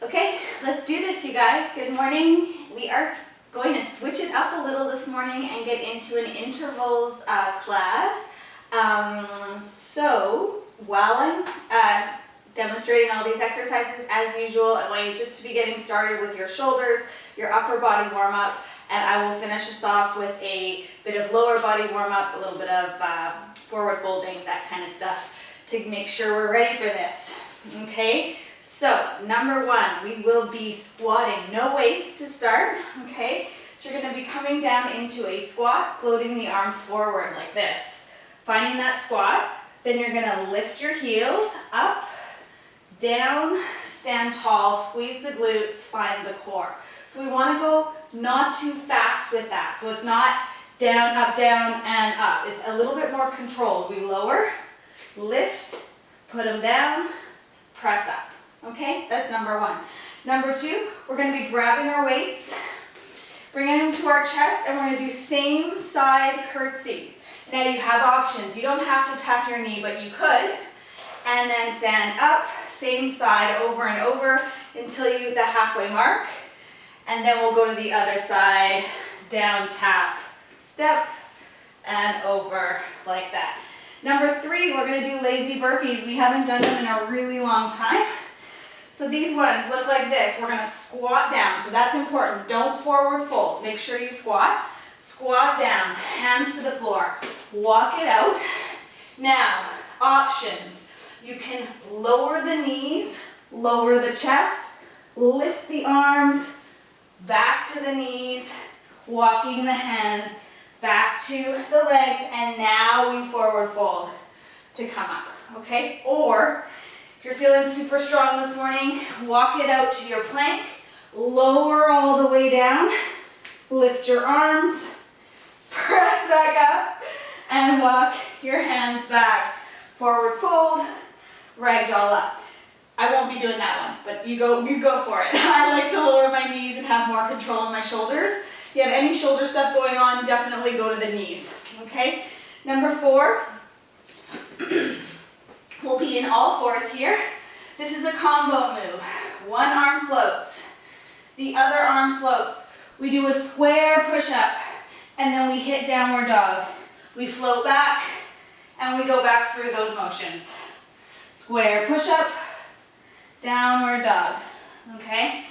Okay, let's do this, you guys. Good morning. We are going to switch it up a little this morning and get into an intervals class. So while I'm demonstrating all these exercises, as usual, I want you just to be getting started with your shoulders, your upper body warm-up, and I will finish us off with a bit of lower body warm-up, a little bit of forward folding, that kind of stuff, to make sure we're ready for this. Okay? So, number one, we will be squatting, no weights to start, okay? So you're going to be coming down into a squat, floating the arms forward like this. Finding that squat, then you're going to lift your heels up, down, stand tall, squeeze the glutes, find the core. So we want to go not too fast with that. So it's not down, and up. It's a little bit more controlled. We lower, lift, put them down, press up. Okay, that's number one. Number two, we're going to be grabbing our weights, bringing them to our chest, and we're going to do same side curtsies. Now you have options. You don't have to tap your knee, but you could. And then stand up, same side over and over until you hit the halfway mark. And then we'll go to the other side, down, tap, step, and over like that. Number three, we're going to do lazy burpees. We haven't done them in a really long time. So these ones look like this. We're going to squat down. So that's important. Don't forward fold. Make sure you squat. Squat down. Hands to the floor. Walk it out. Now, options. You can lower the knees, lower the chest, lift the arms, back to the knees, walking the hands, back to the legs, and now we forward fold to come up, okay? Or, if you're feeling super strong this morning, walk it out to your plank, lower all the way down, lift your arms, press back up, and walk your hands back. Forward fold, ragdoll up. I won't be doing that one, but you go for it. I like to lower my knees and have more control on my shoulders. If you have any shoulder stuff going on, definitely go to the knees, okay? Number four, we'll be in all fours here. This is a combo move. One arm floats, the other arm floats. We do a square push-up, and then we hit downward dog. We float back, and we go back through those motions. Square push-up, downward dog, okay?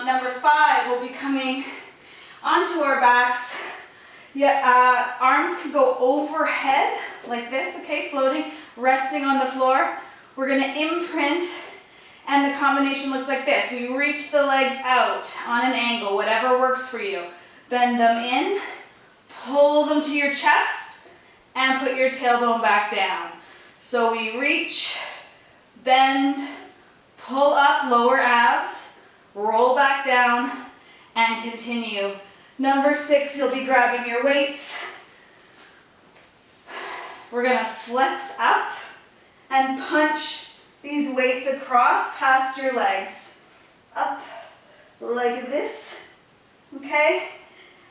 Number five, we'll be coming onto our backs. Yeah, arms can go overhead like this, okay? Floating, resting on the floor. We're gonna imprint, and the combination looks like this. We reach the legs out on an angle, whatever works for you. Bend them in, pull them to your chest, and put your tailbone back down. So we reach, bend, pull up, lower abs, roll back down, and continue. Number six, you'll be grabbing your weights. We're gonna flex up and punch these weights across past your legs. Up like this, okay?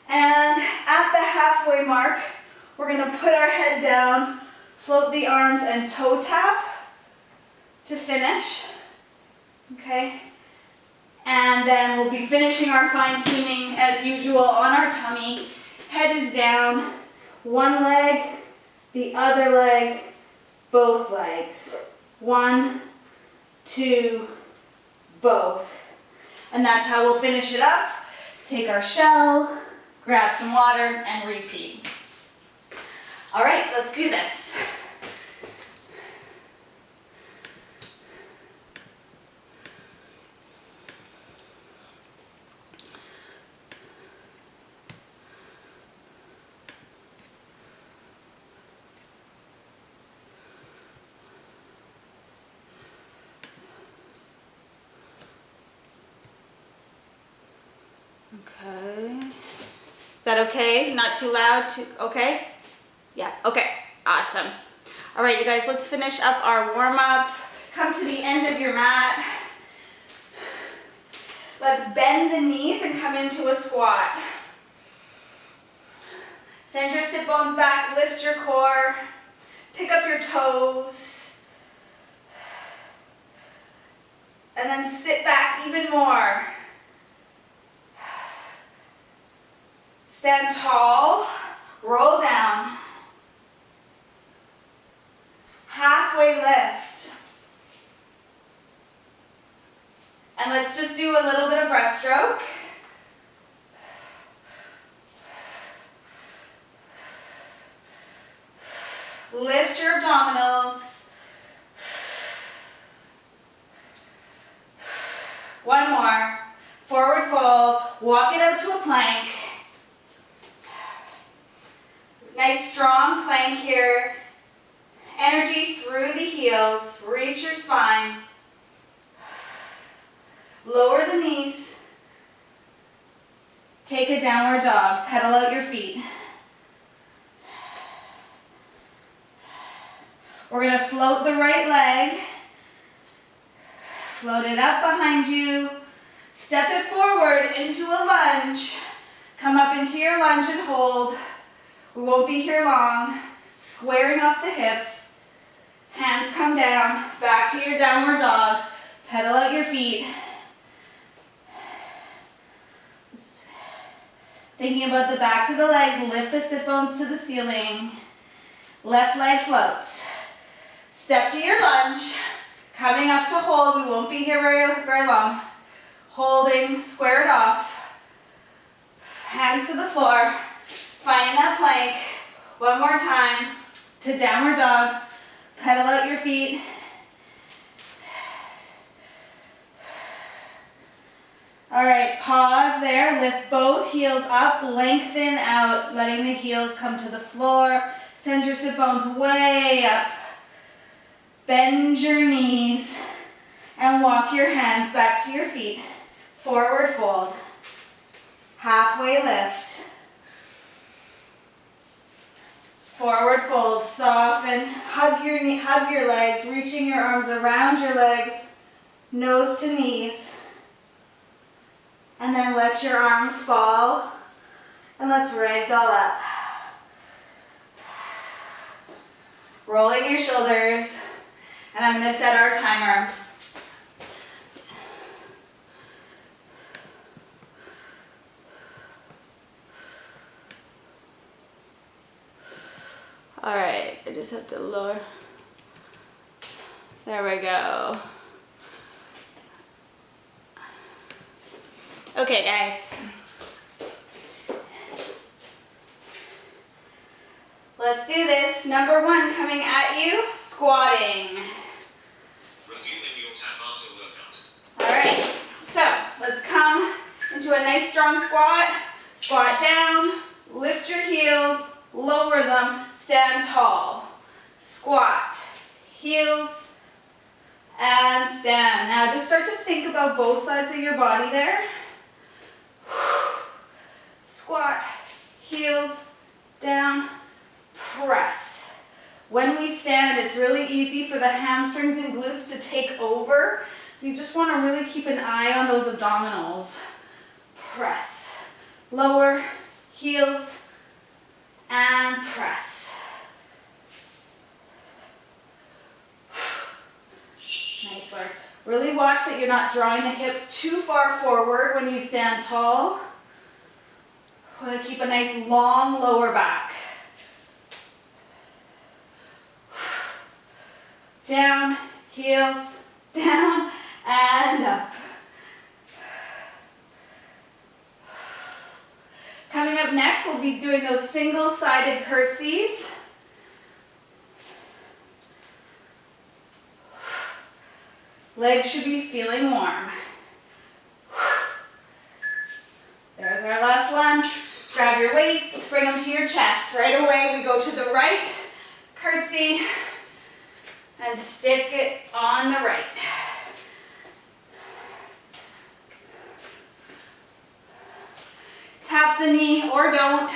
And at the halfway mark, we're gonna put our head down, float the arms, and toe tap to finish, okay? And then we'll be finishing our fine-tuning as usual on our tummy. Head is down, one leg, the other leg, both legs. One, two, both. And that's how we'll finish it up. Take our shell, grab some water, and repeat. All right, let's do this. Okay. Is that okay? Not too loud? Okay? Yeah, okay. Awesome. All right, you guys, let's finish up our warm-up. Come to the end of your mat. Let's bend the knees and come into a squat. Send your sit bones back, lift your core, pick up your toes. And then sit back back even more. Stand tall, roll down. Halfway lift. And let's just do a little bit of breaststroke. Lift your abdominals. One more. Forward fold. Walk it out to a plank. Nice strong plank here. Energy through the heels. Reach your spine. Lower the knees. Take a downward dog. Pedal out your feet. We're going to float the right leg. Float it up behind you. Step it forward into a lunge. Come up into your lunge and hold. We won't be here long. Squaring off the hips. Hands come down. Back to your downward dog. Pedal out your feet. Thinking about the backs of the legs. Lift the sit bones to the ceiling. Left leg floats. Step to your lunge. Coming up to hold. We won't be here very long. Holding, square it off. Hands to the floor. Finding that plank. One more time to downward dog. Pedal out your feet. All right, pause there. Lift both heels up. Lengthen out, letting the heels come to the floor. Send your sit bones way up. Bend your knees and walk your hands back to your feet. Forward fold. Halfway lift. Forward fold. Soften. Hug your legs, reaching your arms around your legs, nose to knees. And then let your arms fall. And let's ragdoll up. Rolling your shoulders. And I'm going to set our timer. All right, I just have to lower. There we go. Okay, guys. Let's do this. Number one coming at you, squatting. Resuming your Tabata workout. All right, so let's come into a nice strong squat. Squat down, lift your heels, lower them, stand tall. Squat, heels, and stand. Now just start to think about both sides of your body there. Squat, heels, down, press. When we stand, it's really easy for the hamstrings and glutes to take over. So you just want to really keep an eye on those abdominals. Press. Lower, heels, and press. Nice work. Really watch that you're not drawing the hips too far forward when you stand tall. Want to keep a nice long lower back. Down, heels, down, and up. Coming up next, we'll be doing those single-sided curtsies. Legs should be feeling warm. There's our last one. Grab your weights, bring them to your chest. Right away, we go to the right, curtsy, and stick it on the right. Tap the knee or don't,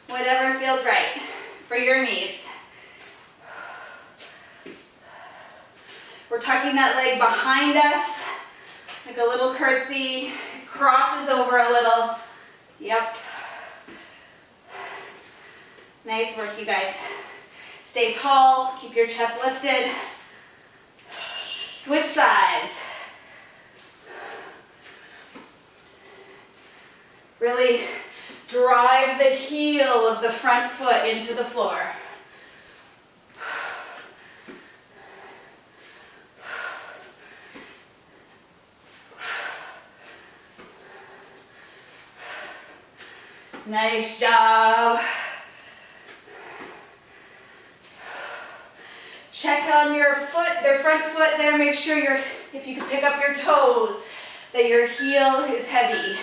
whatever feels right for your knees. We're tucking that leg behind us, like a little curtsy. It crosses over a little. Yep. Nice work, you guys. Stay tall, keep your chest lifted. Switch sides. Really drive the heel of the front foot into the floor. Nice job. Check on your foot, their front foot there. Make sure if you can pick up your toes, that your heel is heavy.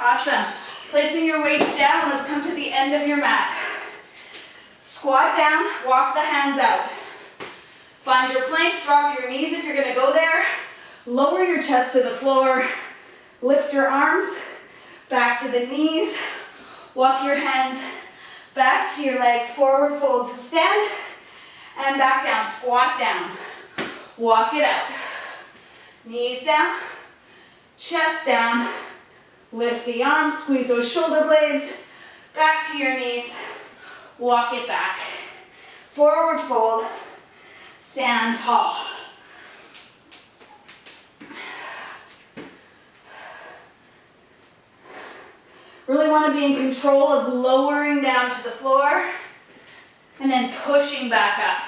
Awesome. Placing your weights down, let's come to the end of your mat. Squat down, walk the hands out. Find your plank, drop your knees if you're gonna go there. Lower your chest to the floor. Lift your arms back to the knees. Walk your hands back to your legs, forward fold to stand, and back down, squat down. Walk it out. Knees down, chest down. Lift the arms, squeeze those shoulder blades, back to your knees, walk it back. Forward fold, stand tall. Really want to be in control of lowering down to the floor and then pushing back up.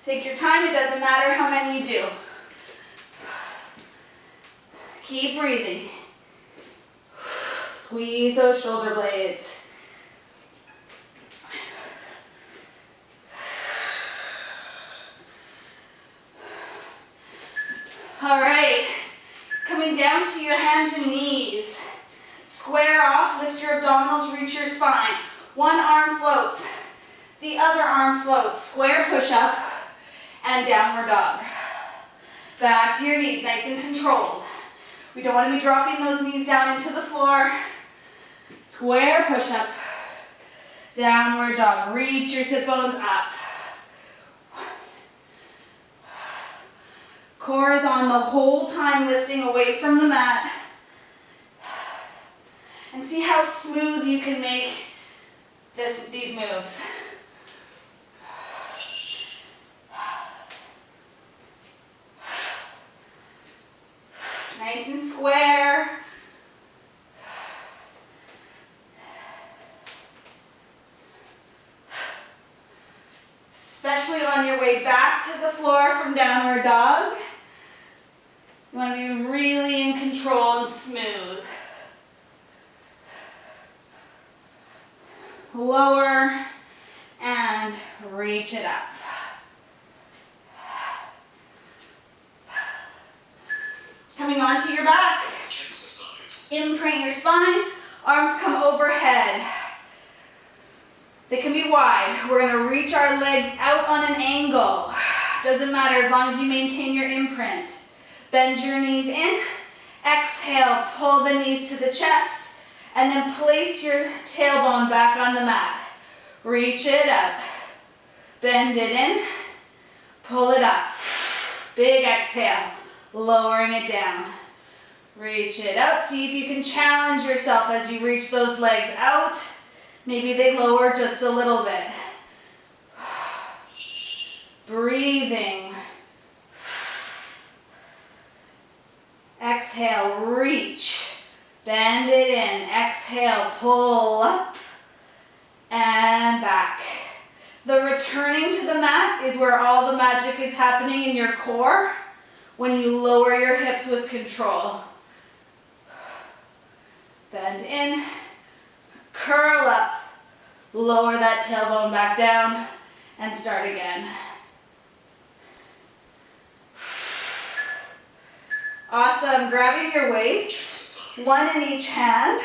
Take your time, it doesn't matter how many you do. Keep breathing. Squeeze those shoulder blades. All right, coming down to your hands and knees. Square off, lift your abdominals, reach your spine. One arm floats, the other arm floats. Square push-up and downward dog. Back to your knees, nice and controlled. We don't want to be dropping those knees down into the floor. Square push-up, downward dog. Reach your sit bones up. Core is on the whole time, lifting away from the mat. And see how smooth you can make these moves. Nice and square. Especially on your way back to the floor from downward dog. You want to be really in control and smooth. Lower and reach it up. Coming onto your back. Imprint your spine. Arms come overhead. They can be wide. We're going to reach our legs out on an angle. Doesn't matter as long as you maintain your imprint. Bend your knees in. Exhale, pull the knees to the chest. And then place your tailbone back on the mat. Reach it out. Bend it in. Pull it up. Big exhale. Lowering it down. Reach it out. See if you can challenge yourself as you reach those legs out. Maybe they lower just a little bit. Breathing. Exhale, reach. Bend it in. Exhale, pull up and back. The returning to the mat is where all the magic is happening in your core when you lower your hips with control. Bend in, curl up, lower that tailbone back down, and start again. Awesome. Grabbing your weights, one in each hand,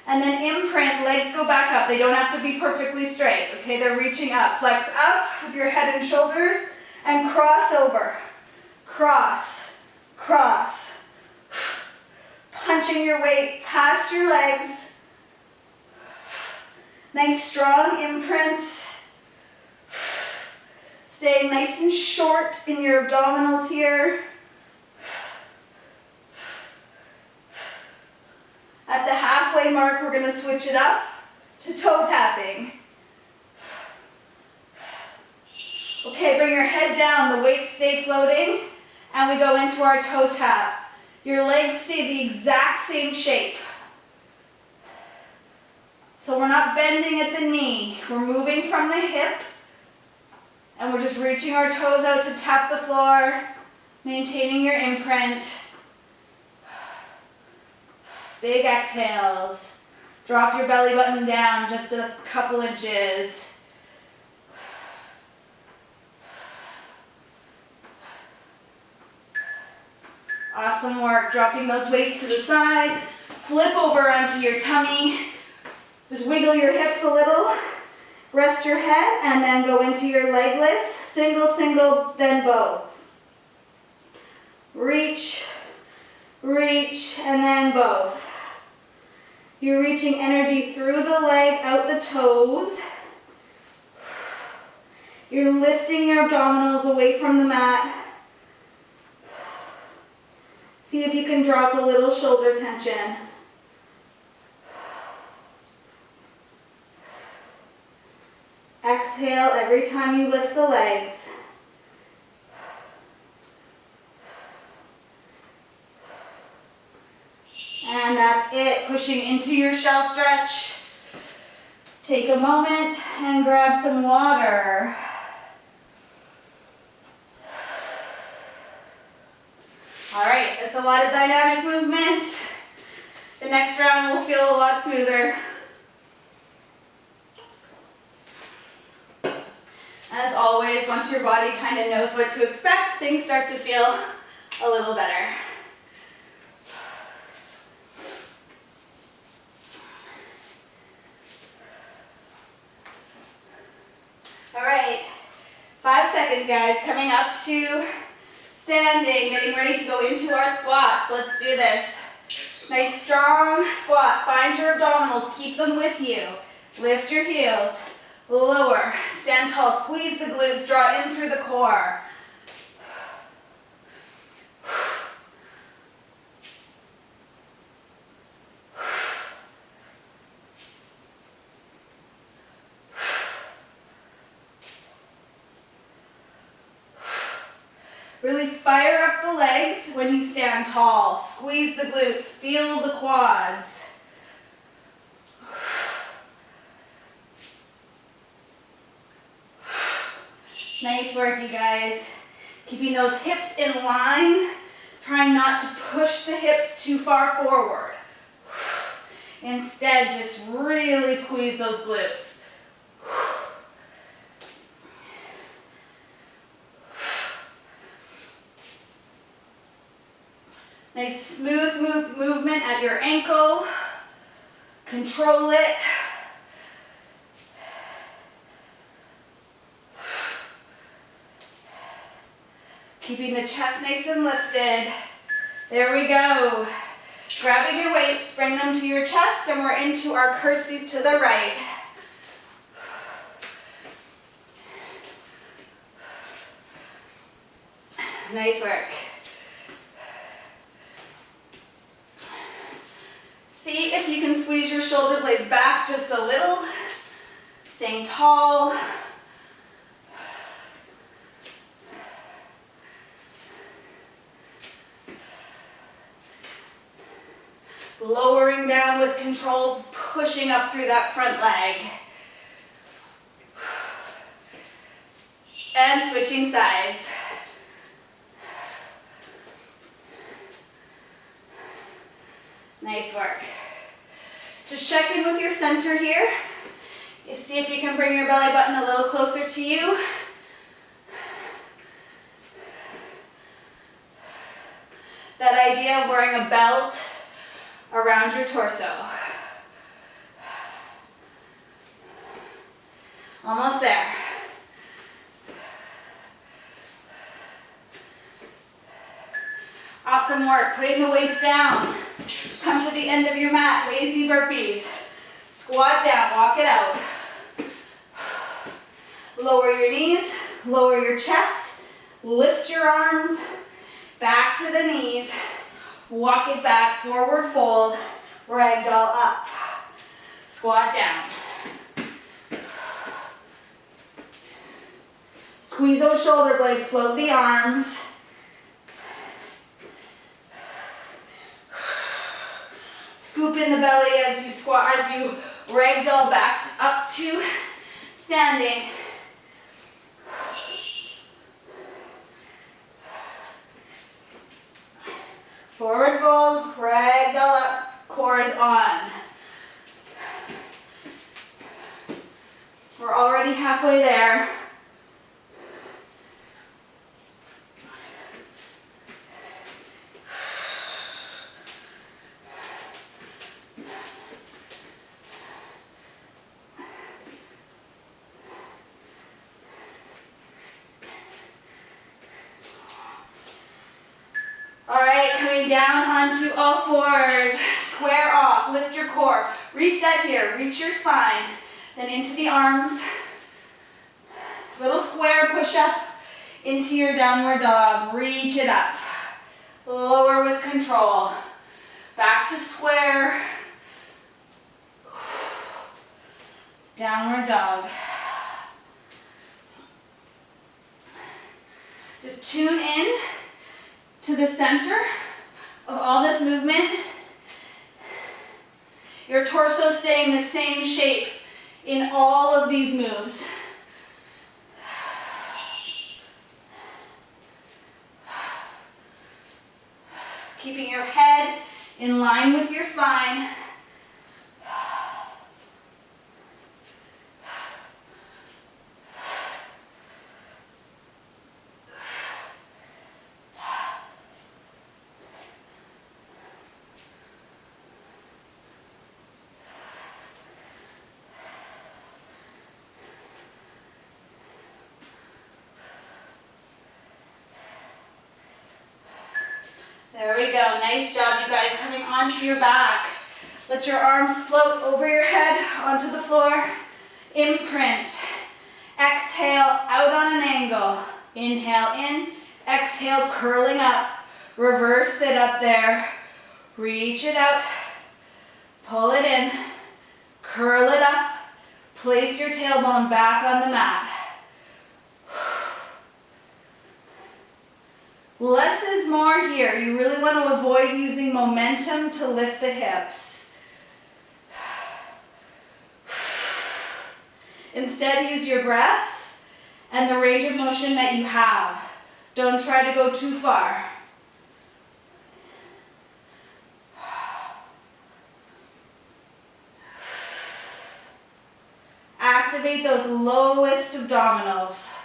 and then imprint, legs go back up. They don't have to be perfectly straight, okay? They're reaching up. Flex up with your head and shoulders, and cross over. Cross, cross. Punching your weight past your legs. Nice strong imprint. Staying nice and short in your abdominals here. At the halfway mark, we're going to switch it up to toe tapping. Okay, bring your head down, the weights stay floating, and we go into our toe tap. Your legs stay the exact same shape. So we're not bending at the knee. We're moving from the hip and we're just reaching our toes out to tap the floor, maintaining your imprint. Big exhales. Drop your belly button down just a couple inches. Awesome work. Dropping those weights to the side. Flip over onto your tummy. Just wiggle your hips a little. Rest your head and then go into your leg lifts. Single, single, then both. Reach, reach, and then both. You're reaching energy through the leg, out the toes. You're lifting your abdominals away from the mat. See if you can drop a little shoulder tension. Exhale every time you lift the legs. And that's it, pushing into your shell stretch. Take a moment and grab some water. All right, that's a lot of dynamic movement. The next round will feel a lot smoother. As always, once your body kind of knows what to expect, things start to feel a little better. All right, 5 seconds, guys. Coming up to standing, getting ready to go into our squats. Let's do this. Nice strong squat. Find your abdominals, keep them with you. Lift your heels, lower, stand tall, squeeze the glutes, draw in through the core. Really fire up the legs when you stand tall. Squeeze the glutes, feel the quads. Nice work, you guys. Keeping those hips in line, trying not to push the hips too far forward. Instead, just really squeeze those glutes. Nice smooth movement at your ankle. Control it. Keeping the chest nice and lifted. There we go. Grabbing your weights, bring them to your chest, and we're into our curtsies to the right. Nice work. See if you can squeeze your shoulder blades back just a little. Staying tall. Lowering down with control, pushing up through that front leg. And switching sides. Nice work. Just check in with your center here. You see if you can bring your belly button a little closer to you. That idea of wearing a belt around your torso. Almost there. Awesome work. Putting the weights down. Come to the end of your mat. Lazy burpees. Squat down. Walk it out. Lower your knees. Lower your chest. Lift your arms. Back to the knees. Walk it back. Forward fold. Ragdoll up. Squat down. Squeeze those shoulder blades. Float the arms. scoop in the belly as you squat, as you ragdoll back up to standing. Forward fold, ragdoll up, core is on. We're already halfway there. All right, coming down onto all fours. Square off, lift your core. Reset here, reach your spine. Then into the arms. Little square push up into your downward dog. Reach it up. Lower with control. Back to square. Downward dog. Just tune in to the center of all this movement. Your torso staying the same shape in all of these moves. Keeping your head in line with your spine. There we go. Nice job, you guys, coming onto your back. Let your arms float over your head onto the floor. Imprint. Exhale, out on an angle. Inhale in. Exhale, curling up. Reverse it up there. Reach it out. Pull it in. Curl it up. Place your tailbone back on the mat. Less is more here. You really want to avoid using momentum to lift the hips. Instead, use your breath and the range of motion that you have. Don't try to go too far. Activate those lowest abdominals.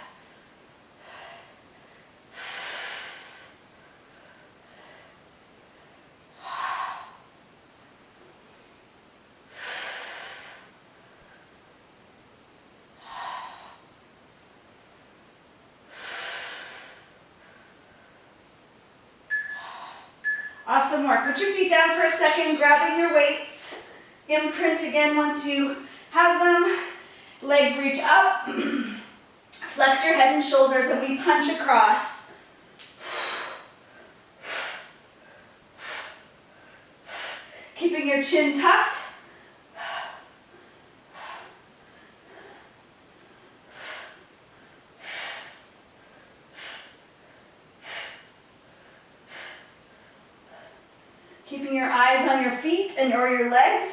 Awesome work. Put your feet down for a second, grabbing your weights. Imprint again once you have them. Legs reach up. Flex your head and shoulders and we punch across. Keeping your chin tucked. Keeping your eyes on your feet and or your legs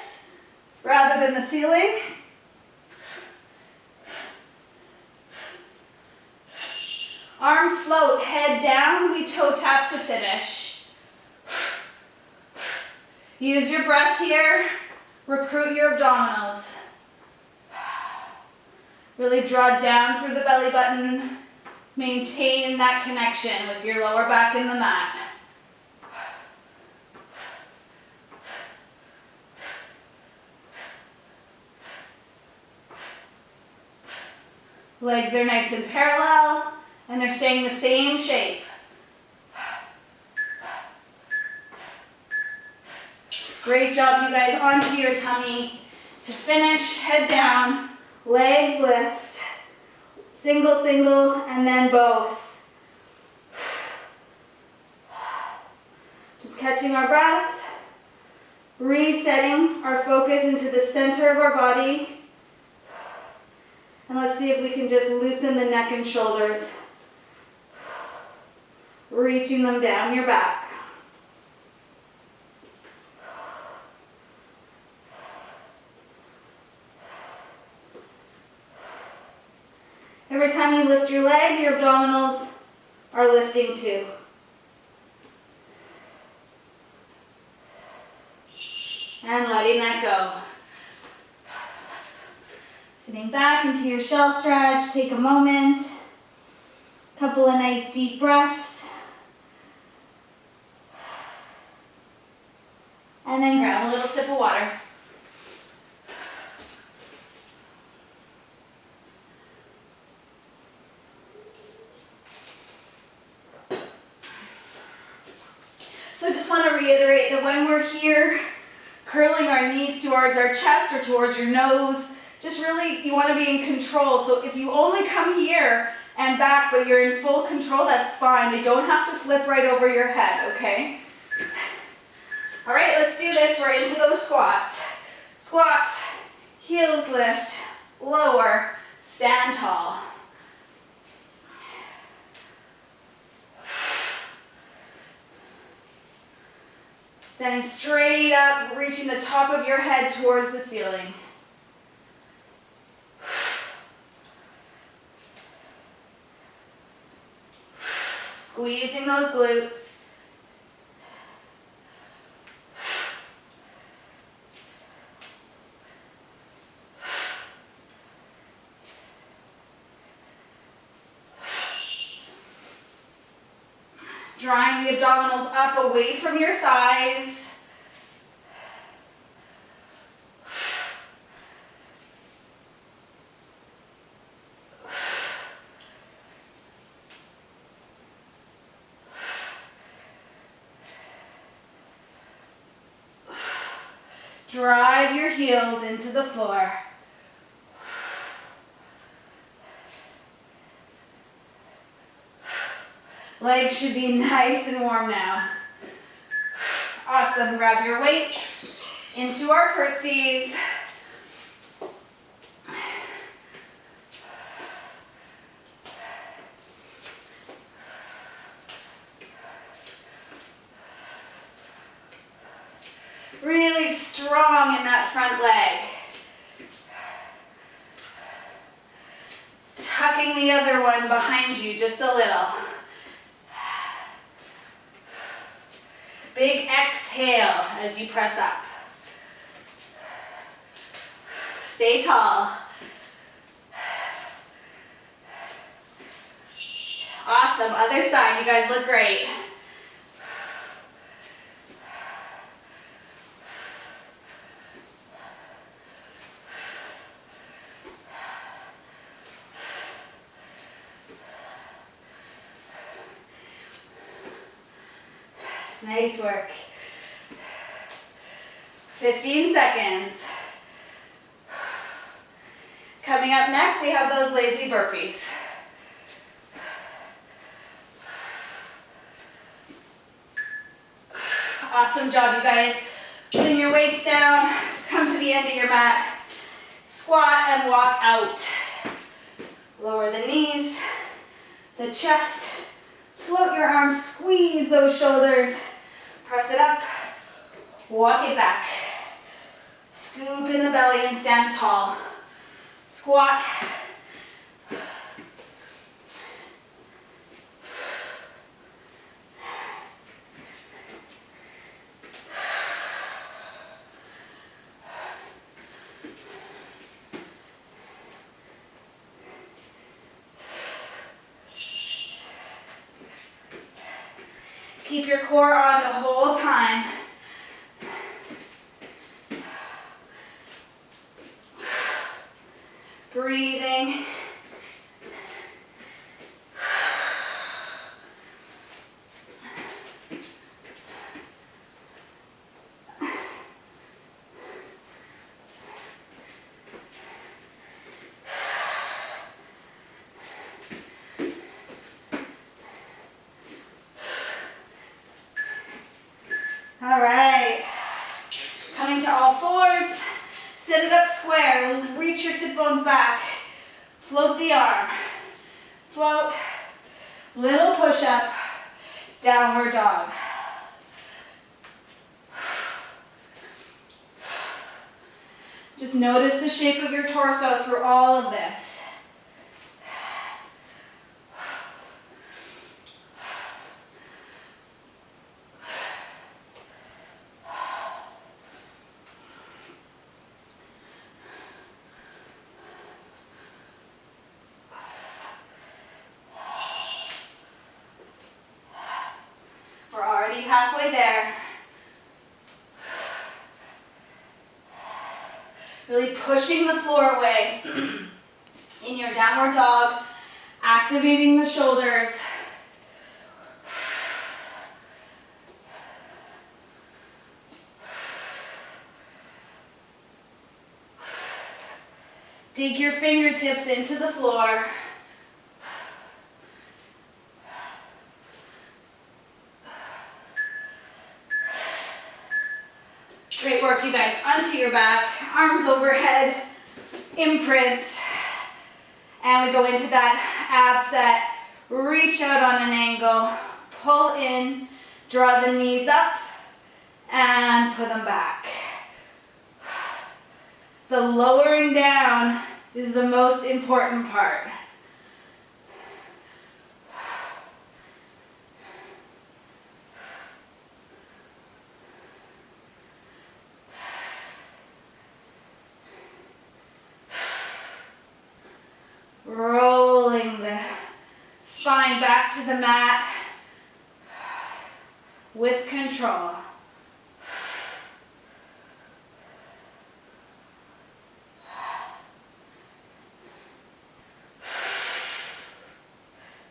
rather than the ceiling. Arms float, head down, we toe tap to finish. Use your breath here, recruit your abdominals. Really draw down through the belly button, maintain that connection with your lower back in the mat. Legs are nice and parallel, and they're staying the same shape. Great job, you guys. Onto your tummy to finish. Head down, legs lift. Single, single, and then both. Just catching our breath, resetting our focus into the center of our body. And let's see if we can just loosen the neck and shoulders. Reaching them down your back. Every time you lift your leg, your abdominals are lifting too. And letting that go. Sitting back into your shell stretch, take a moment. Couple of nice deep breaths. And then grab a little sip of water. So I just want to reiterate that when we're here, curling our knees towards our chest or towards your nose, just really, you want to be in control. So if you only come here and back, but you're in full control, that's fine. They don't have to flip right over your head, okay? All right, let's do this. We're into those squats. Squat, heels lift, lower, stand tall. Standing straight up, reaching the top of your head towards the ceiling. Squeezing those glutes. Drawing the abdominals up away from your thighs. Drive your heels into the floor. Legs should be nice and warm now. Awesome. Grab your weights into our curtsies. Really strong in that front leg. Tucking the other one behind you just a little. Big exhale as you press up. Stay tall. Awesome. Other side. You guys look great. Nice work. 15 seconds. Coming up next, we have those lazy burpees. Awesome job, you guys. Putting your weights down, come to the end of your mat, squat and walk out. Lower the knees, the chest, float your arms, squeeze those shoulders. Press it up, walk it back. Scoop in the belly and stand tall. Squat. Keep your core on the whole time. Breathing. All right, coming to all fours, sit it up square, reach your sit bones back, float the arm, float, little push up, downward dog. Just notice the shape of your torso through all of this. halfway there. Really pushing the floor away. In your downward dog, activating the shoulders. Dig your fingertips into the floor. Great work, you guys. Onto your back, arms overhead, imprint. And we go into that ab set. Reach out on an angle, pull in, draw the knees up, and put them back. The lowering down is the most important part. Rolling the spine back to the mat with control.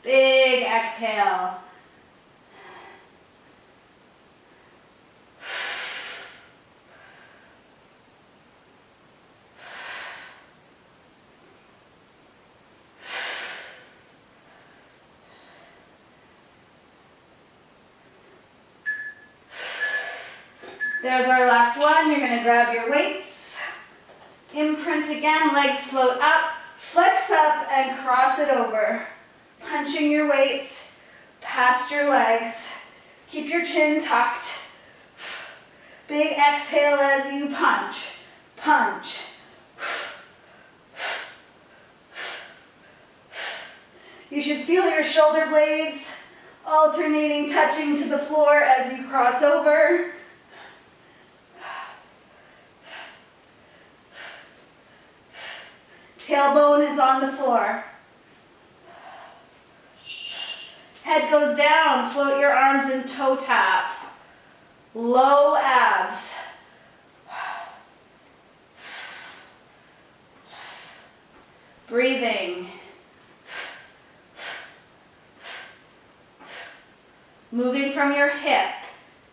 Big exhale. There's our last one. You're going to grab your weights, imprint again, legs float up, flex up and cross it over. Punching your weights past your legs. Keep your chin tucked. Big exhale as you punch, punch. You should feel your shoulder blades alternating, touching to the floor as you cross over. Tailbone is on the floor. Head goes down, float your arms in toe tap. Low abs. Breathing. Moving from your hip.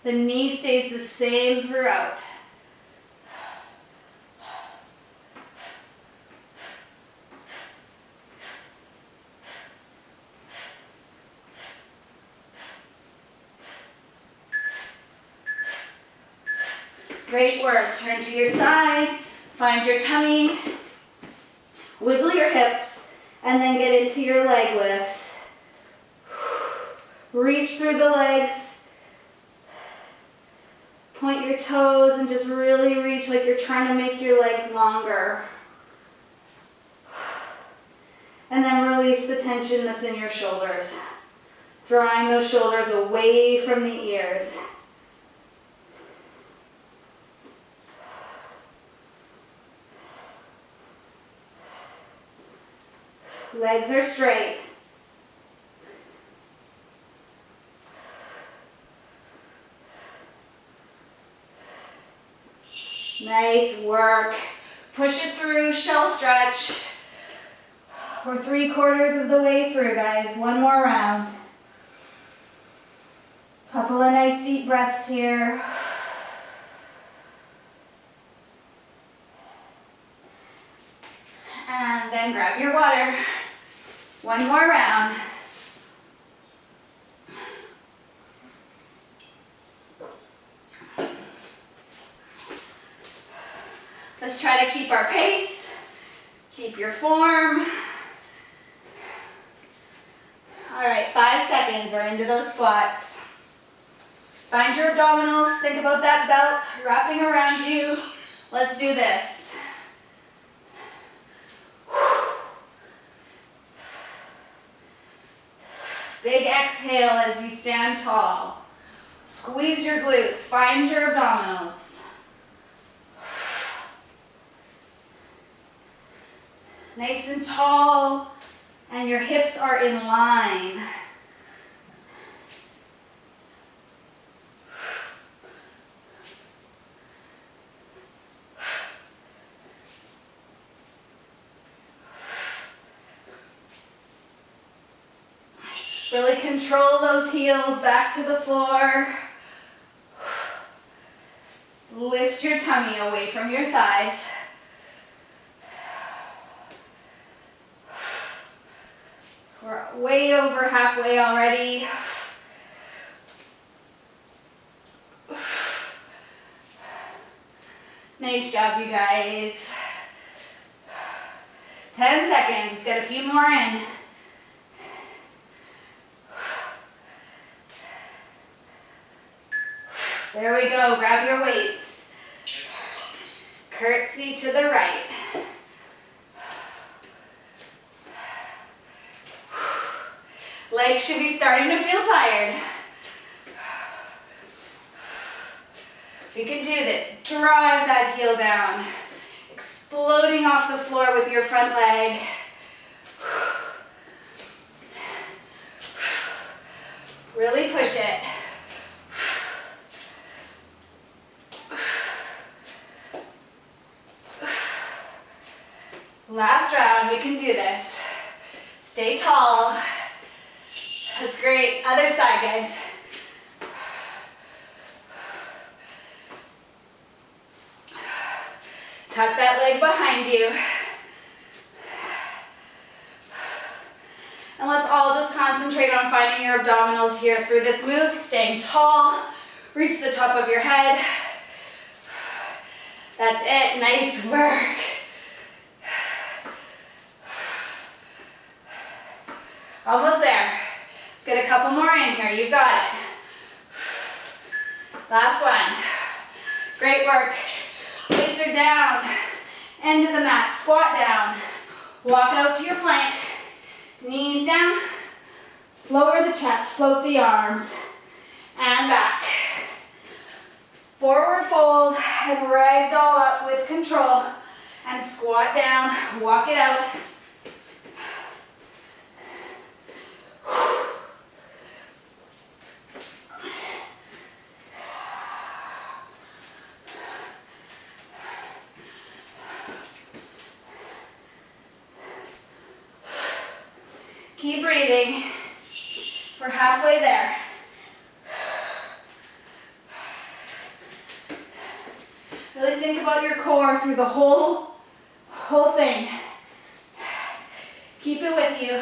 The knee stays the same throughout. Great work. Turn to your side, find your tummy, wiggle your hips, and then get into your leg lifts. Reach through the legs, point your toes, and just really reach like you're trying to make your legs longer. And then release the tension that's in your shoulders, drawing those shoulders away from the ears. Legs are straight. Nice work. Push it through, shell stretch. We're 3/4 of the way through, guys. One more round. Couple of nice deep breaths here. And then grab your water. One more round. Let's try to keep our pace. Keep your form. All right, 5 seconds. We're into those squats. Find your abdominals. Think about that belt wrapping around you. Let's do this. Big exhale as you stand tall. Squeeze your glutes. Find your abdominals. Nice and tall, and your hips are in line. Really control those heels back to the floor. Lift your tummy away from your thighs. We're way over halfway already. Nice job, you guys. 10 seconds, let's get a few more in. There we go, grab your weights. Curtsy to the right. Legs should be starting to feel tired. You can do this. Drive that heel down. Exploding off the floor with your front leg. Really push it. Last round, we can do this. Stay tall. That's great. Other side, guys. Tuck that leg behind you. And let's all just concentrate on finding your abdominals here through this move. Staying tall. Reach the top of your head. That's it. Nice work. Almost there. Let's get a couple more in here. You've got it. Last one. Great work. Weights are down. End of the mat. Squat down. Walk out to your plank. Knees down. Lower the chest. Float the arms. And back. Forward fold and ragdoll up with control. And squat down. Walk it out. Keep breathing. We're halfway there. Really think about your core through the whole thing. Keep it with you.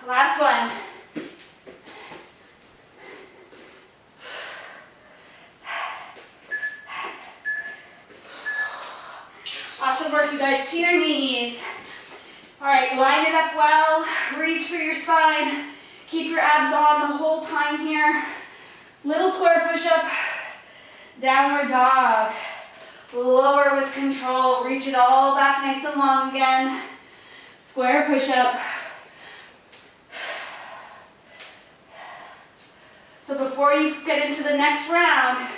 Last one. Awesome work, you guys. To your knees. All right, line it up well. Reach through your spine. Keep your abs on the whole time here. Little square push-up. Downward dog. Lower with control. Reach it all back nice and long again. Square push-up. So before you get into the next round,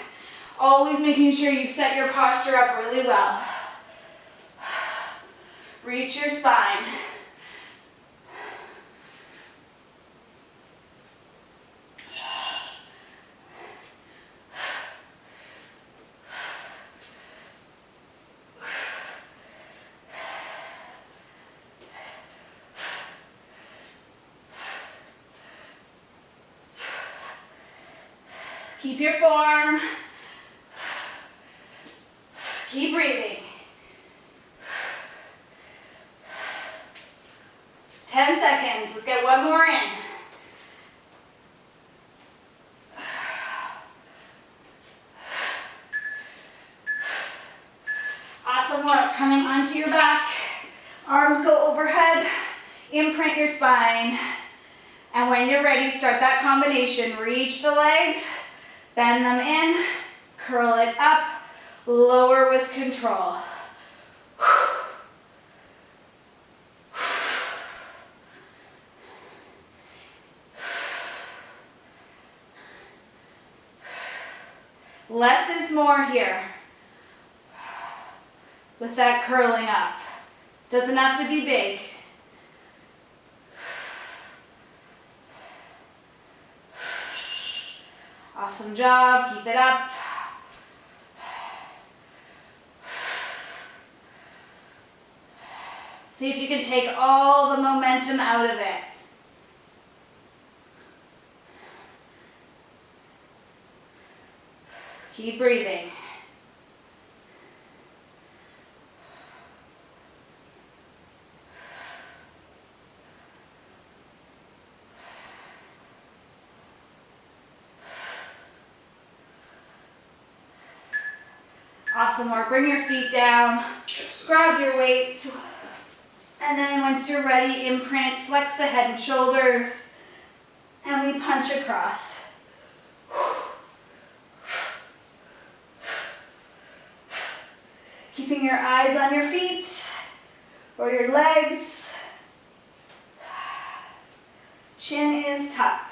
always making sure you've set your posture up really well. Reach your spine. Keep your form. Keep breathing. 10 seconds. Let's get one more in. Awesome work. Coming onto your back. Arms go overhead. Imprint your spine. And when you're ready, start that combination. Reach the legs. Bend them in. Curl it up. Lower with control. Less is more here with that curling up. Doesn't have to be big. Awesome job, keep it up. See if you can take all the momentum out of it. Keep breathing. Awesome work. Bring your feet down. Grab your weights. And then once you're ready, imprint, flex the head and shoulders. And we punch across. Keeping your eyes on your feet or your legs. Chin is tucked.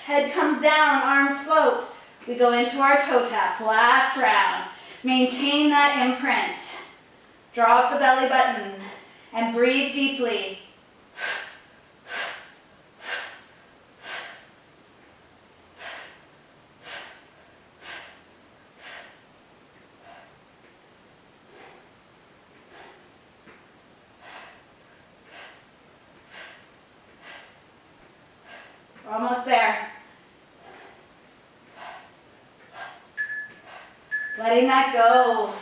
Head comes down, arms float. We go into our toe taps, last round. Maintain that imprint. Draw up the belly button and breathe deeply. We're almost there. Letting that go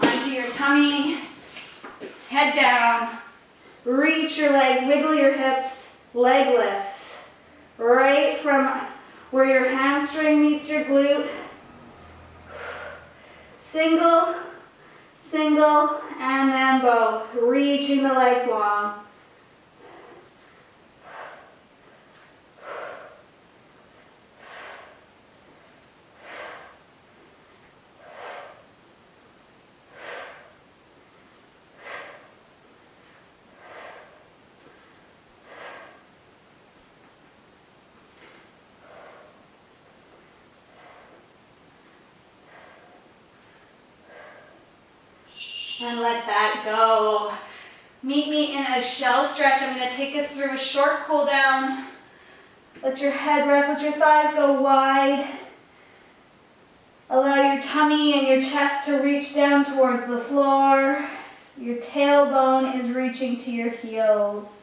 onto your tummy, head down, reach your legs, wiggle your hips, leg lifts, right from where your hamstring meets your glute. Single, single, and then both, reaching the legs long. And let that go. Meet me in a shell stretch. I'm going to take us through a short cool down. Let your head rest, let your thighs go wide. Allow your tummy and your chest to reach down towards the floor. Your tailbone is reaching to your heels.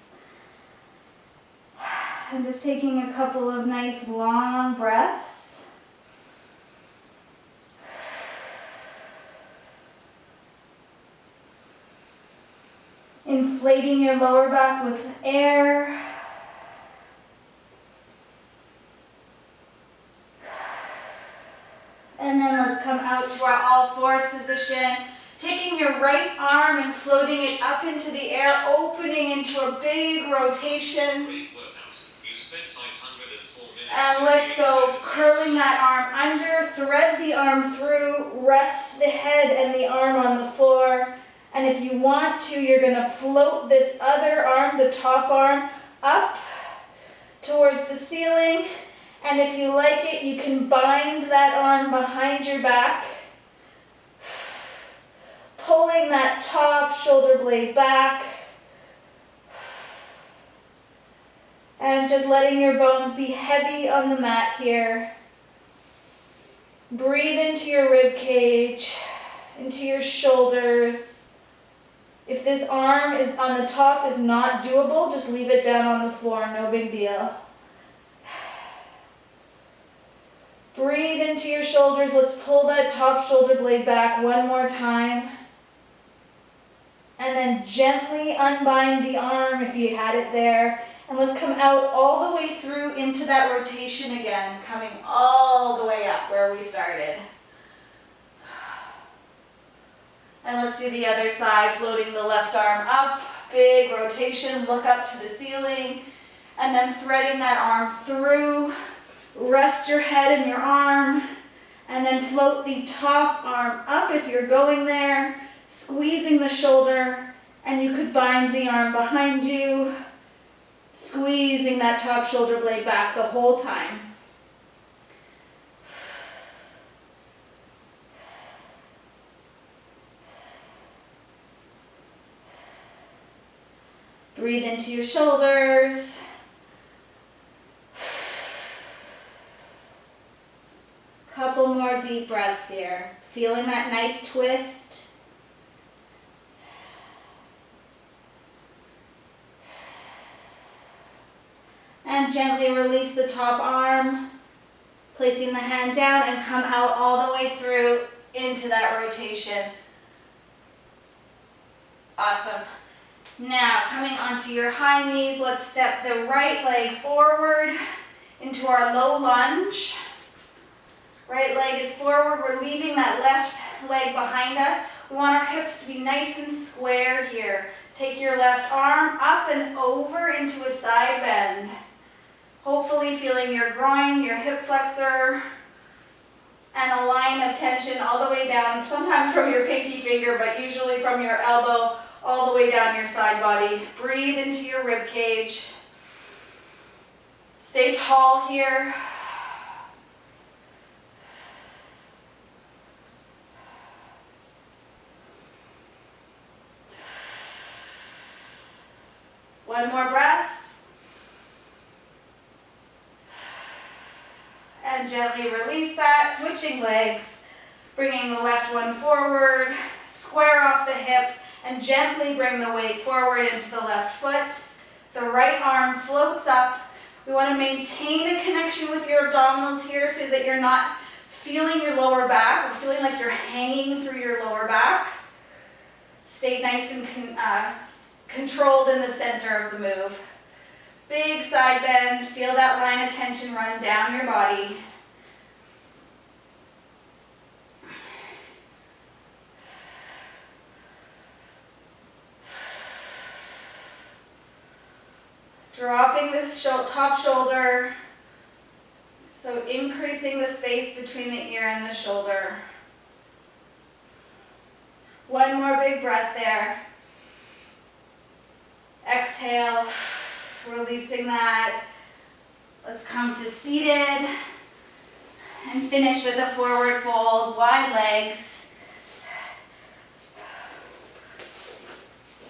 And just taking a couple of nice long breaths. Inflating your lower back with air. And then let's come out to our all fours position. Taking your right arm and floating it up into the air, opening into a big rotation. Great workout. You spent 504 minutes. And let's go, curling that arm under, thread the arm through, rest the head and the arm on the floor. And if you want to, you're going to float this other arm, the top arm, up towards the ceiling. And if you like it, you can bind that arm behind your back, pulling that top shoulder blade back. And just letting your bones be heavy on the mat here. Breathe into your rib cage, into your shoulders. If this arm is on the top is not doable, just leave it down on the floor, no big deal. Breathe into your shoulders. Let's pull that top shoulder blade back one more time. And then gently unbind the arm if you had it there. And let's come out all the way through into that rotation again, coming all the way up where we started. And let's do the other side, floating the left arm up, big rotation, look up to the ceiling, and then threading that arm through, rest your head and your arm, and then float the top arm up if you're going there, squeezing the shoulder, and you could bind the arm behind you, squeezing that top shoulder blade back the whole time. Breathe into your shoulders. Couple more deep breaths here. Feeling that nice twist. And gently release the top arm, placing the hand down and come out all the way through into that rotation. Awesome. Now, coming onto your high knees, let's step the right leg forward into our low lunge. Right leg is forward. We're leaving that left leg behind us. We want our hips to be nice and square here. Take your left arm up and over into a side bend. Hopefully feeling your groin, your hip flexor, and a line of tension all the way down, sometimes from your pinky finger, but usually from your elbow all the way down your side body. Breathe into your rib cage. Stay tall here. One more breath. And gently release that, switching legs, bringing the left one forward, square off the hips, and gently bring the weight forward into the left foot. The right arm floats up. We want to maintain a connection with your abdominals here so that you're not feeling your lower back or feeling like you're hanging through your lower back. Stay nice and controlled in the center of the move. Big side bend, feel that line of tension run down your body. Dropping this top shoulder, so increasing the space between the ear and the shoulder. One more big breath there. Exhale, releasing that. Let's come to seated and finish with a forward fold, wide legs.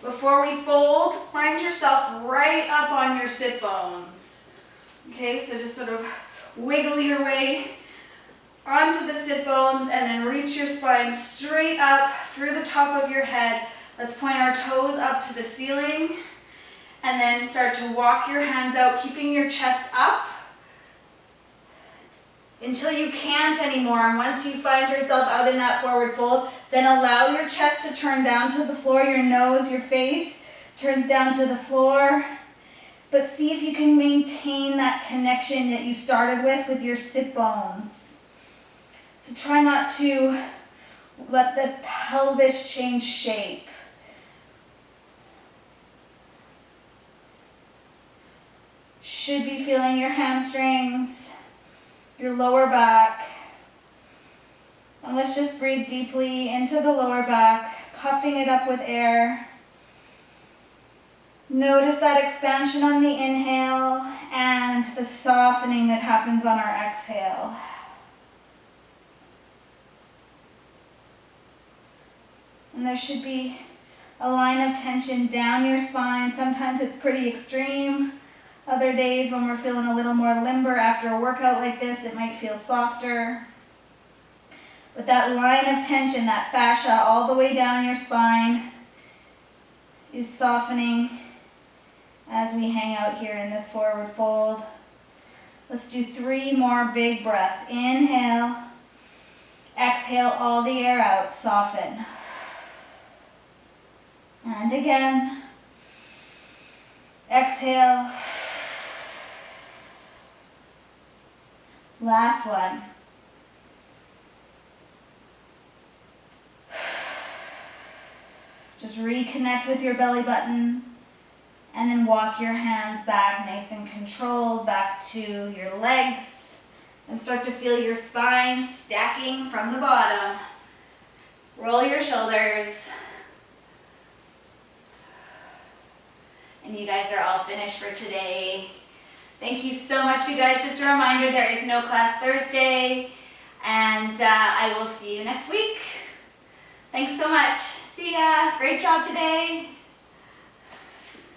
Before we fold, find yourself right up on your sit bones. Okay, so just sort of wiggle your way onto the sit bones and then reach your spine straight up through the top of your head. Let's point our toes up to the ceiling and then start to walk your hands out, keeping your chest up until you can't anymore. And once you find yourself out in that forward fold, then allow your chest to turn down to the floor, your nose, your face turns down to the floor. But see if you can maintain that connection that you started with your sit bones. So try not to let the pelvis change shape. Should be feeling your hamstrings, your lower back. And let's just breathe deeply into the lower back, puffing it up with air. Notice that expansion on the inhale and the softening that happens on our exhale. And there should be a line of tension down your spine. Sometimes it's pretty extreme. Other days when we're feeling a little more limber after a workout like this, it might feel softer. But that line of tension, that fascia all the way down your spine is softening as we hang out here in this forward fold. Let's do 3 more big breaths. Inhale, exhale all the air out, soften. And again, exhale. Last one. Just reconnect with your belly button and then walk your hands back nice and controlled back to your legs and start to feel your spine stacking from the bottom. Roll your shoulders. And you guys are all finished for today. Thank you so much, you guys. Just a reminder, there is no class Thursday, and I will see you next week. Thanks so much. See ya. Great job today.